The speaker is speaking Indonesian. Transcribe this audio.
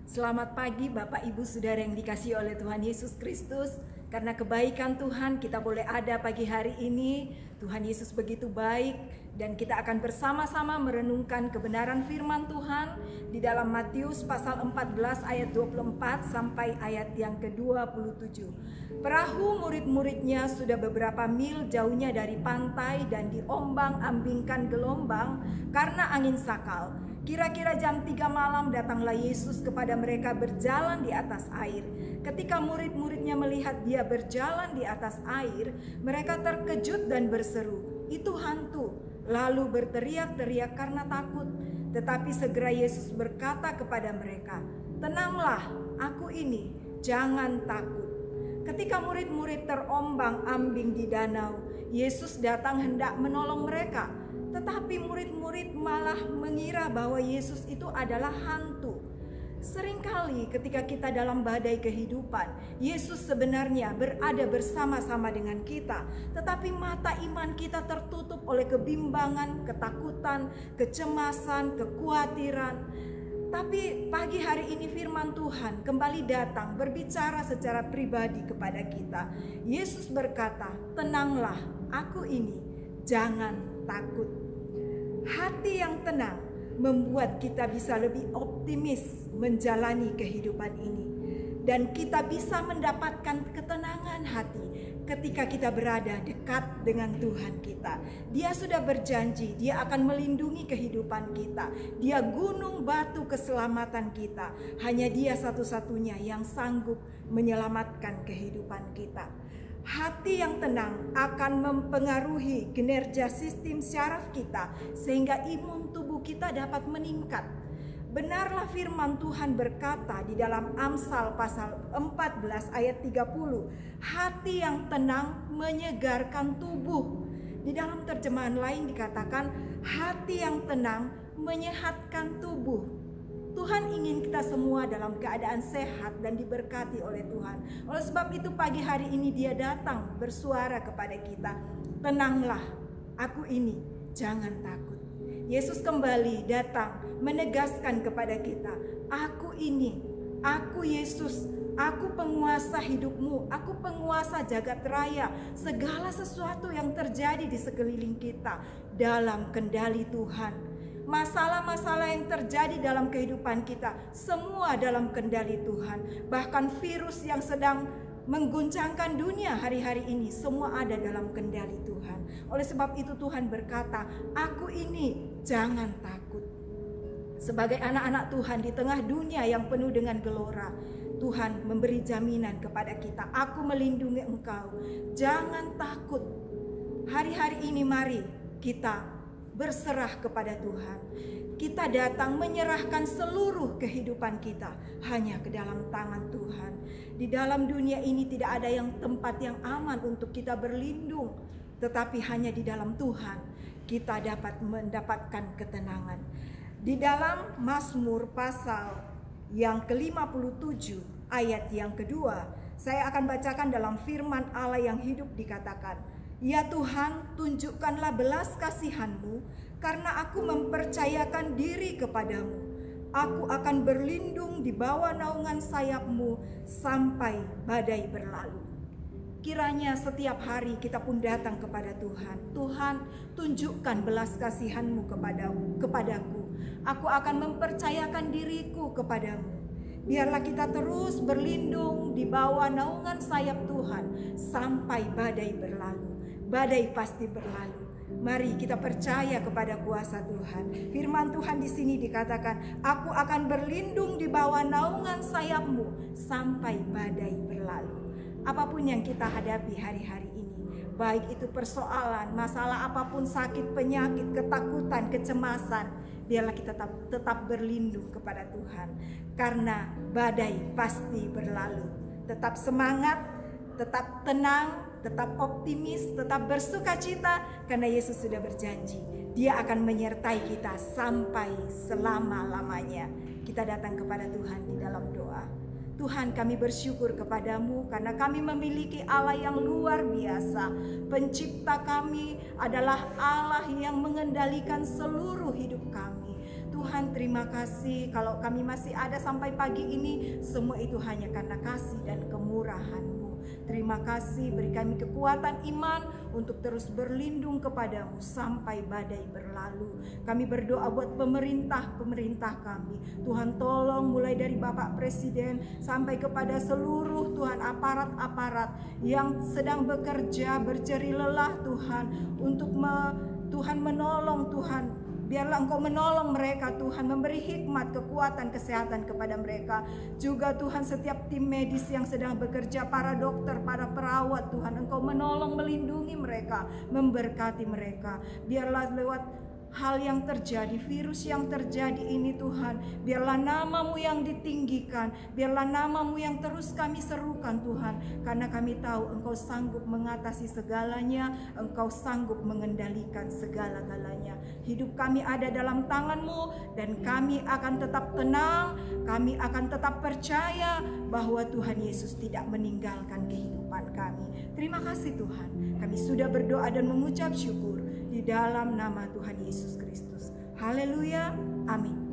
Selamat pagi Bapak Ibu Saudara yang dikasihi oleh Tuhan Yesus Kristus. Karena kebaikan Tuhan kita boleh ada pagi hari ini. Tuhan Yesus begitu baik dan kita akan bersama-sama merenungkan kebenaran firman Tuhan di dalam Matius pasal 14 ayat 24 sampai ayat yang ke-27. Perahu murid-muridnya sudah beberapa mil jauhnya dari pantai dan diombang-ambingkan gelombang karena angin sakal. Kira-kira jam 3 malam datanglah Yesus kepada mereka berjalan di atas air. Ketika murid-muridnya melihat dia berjalan di atas air, mereka terkejut dan berseru, "Itu hantu!" Lalu berteriak-teriak karena takut. Tetapi segera Yesus berkata kepada mereka, "Tenanglah, aku ini, jangan takut." Ketika murid-murid terombang-ambing di danau, Yesus datang hendak menolong mereka. Tetapi murid-murid malah mengira bahwa Yesus itu adalah hantu. Seringkali ketika kita dalam badai kehidupan, Yesus sebenarnya berada bersama-sama dengan kita. Tetapi mata iman kita tertutup oleh kebimbangan, ketakutan, kecemasan, kekhawatiran. Tapi pagi hari ini firman Tuhan kembali datang berbicara secara pribadi kepada kita. Yesus berkata, "Tenanglah, aku ini, jangan takut." Hati yang tenang membuat kita bisa lebih optimis menjalani kehidupan ini. Dan kita bisa mendapatkan ketenangan hati ketika kita berada dekat dengan Tuhan kita. Dia sudah berjanji, Dia akan melindungi kehidupan kita. Dia gunung batu keselamatan kita. Hanya Dia satu-satunya yang sanggup menyelamatkan kehidupan kita. Hati yang tenang akan mempengaruhi kinerja sistem syaraf kita sehingga imun tubuh kita dapat meningkat. Benarlah firman Tuhan berkata di dalam Amsal pasal 14 ayat 30, hati yang tenang menyegarkan tubuh. Di dalam terjemahan lain dikatakan hati yang tenang menyehatkan tubuh. Tuhan ingin kita semua dalam keadaan sehat dan diberkati oleh Tuhan. Oleh sebab itu pagi hari ini Dia datang bersuara kepada kita. Tenanglah, aku ini, jangan takut. Yesus kembali datang menegaskan kepada kita, aku ini, aku Yesus, aku penguasa hidupmu, aku penguasa jagat raya. Segala sesuatu yang terjadi di sekeliling kita dalam kendali Tuhan. Masalah-masalah yang terjadi dalam kehidupan kita semua dalam kendali Tuhan. Bahkan virus yang sedang mengguncangkan dunia hari-hari ini semua ada dalam kendali Tuhan. Oleh sebab itu Tuhan berkata, aku ini, jangan takut. Sebagai anak-anak Tuhan di tengah dunia yang penuh dengan gelora, Tuhan memberi jaminan kepada kita, aku melindungi engkau, jangan takut. Hari-hari ini mari kita berserah kepada Tuhan. Kita datang menyerahkan seluruh kehidupan kita hanya ke dalam tangan Tuhan. Di dalam dunia ini tidak ada yang tempat yang aman untuk kita berlindung, tetapi hanya di dalam Tuhan kita dapat mendapatkan ketenangan. Di dalam Mazmur pasal yang ke-57 ayat yang kedua, saya akan bacakan dalam firman Allah yang hidup dikatakan, "Ya Tuhan, tunjukkanlah belas kasihan-Mu, karena aku mempercayakan diri kepadamu. Aku akan berlindung di bawah naungan sayap-Mu sampai badai berlalu." Kiranya setiap hari kita pun datang kepada Tuhan. Tuhan, tunjukkan belas kasihan-Mu kepadaku. Aku akan mempercayakan diriku kepadamu. Biarlah kita terus berlindung di bawah naungan sayap Tuhan sampai badai berlalu. Badai pasti berlalu. Mari kita percaya kepada kuasa Tuhan. Firman Tuhan di sini dikatakan, aku akan berlindung di bawah naungan sayap-Mu sampai badai berlalu. Apapun yang kita hadapi hari-hari ini, baik itu persoalan, masalah apapun, sakit, penyakit, ketakutan, kecemasan, biarlah kita tetap berlindung kepada Tuhan. Karena badai pasti berlalu. Tetap semangat, tetap tenang, tetap optimis, tetap bersuka cita, karena Yesus sudah berjanji Dia akan menyertai kita sampai selama-lamanya. Kita datang kepada Tuhan di dalam doa. Tuhan, kami bersyukur kepadamu karena kami memiliki Allah yang luar biasa. Pencipta kami adalah Allah yang mengendalikan seluruh hidup kami. Tuhan, terima kasih kalau kami masih ada sampai pagi ini, semua itu hanya karena kasih dan kemurahan-Mu. Terima kasih, beri kami kekuatan iman untuk terus berlindung kepadamu sampai badai berlalu. Kami berdoa buat pemerintah kami. Tuhan tolong mulai dari Bapak Presiden sampai kepada seluruh Tuhan aparat-aparat yang sedang bekerja, berjeri lelah Tuhan, untuk Tuhan menolong Tuhan. Biarlah Engkau menolong mereka Tuhan, memberi hikmat, kekuatan, kesehatan kepada mereka. Juga Tuhan setiap tim medis yang sedang bekerja, para dokter, para perawat Tuhan, Engkau menolong, melindungi mereka, memberkati mereka. Biarlah lewat hal yang terjadi, virus yang terjadi ini Tuhan, biarlah nama-Mu yang ditinggikan, biarlah nama-Mu yang terus kami serukan Tuhan, karena kami tahu Engkau sanggup mengatasi segalanya, Engkau sanggup mengendalikan segala-galanya. Hidup kami ada dalam tangan-Mu, dan kami akan tetap tenang, kami akan tetap percaya bahwa Tuhan Yesus tidak meninggalkan kehidupan kami. Terima kasih Tuhan, kami sudah berdoa dan mengucap syukur di dalam nama Tuhan Yesus Kristus. Haleluya, amin.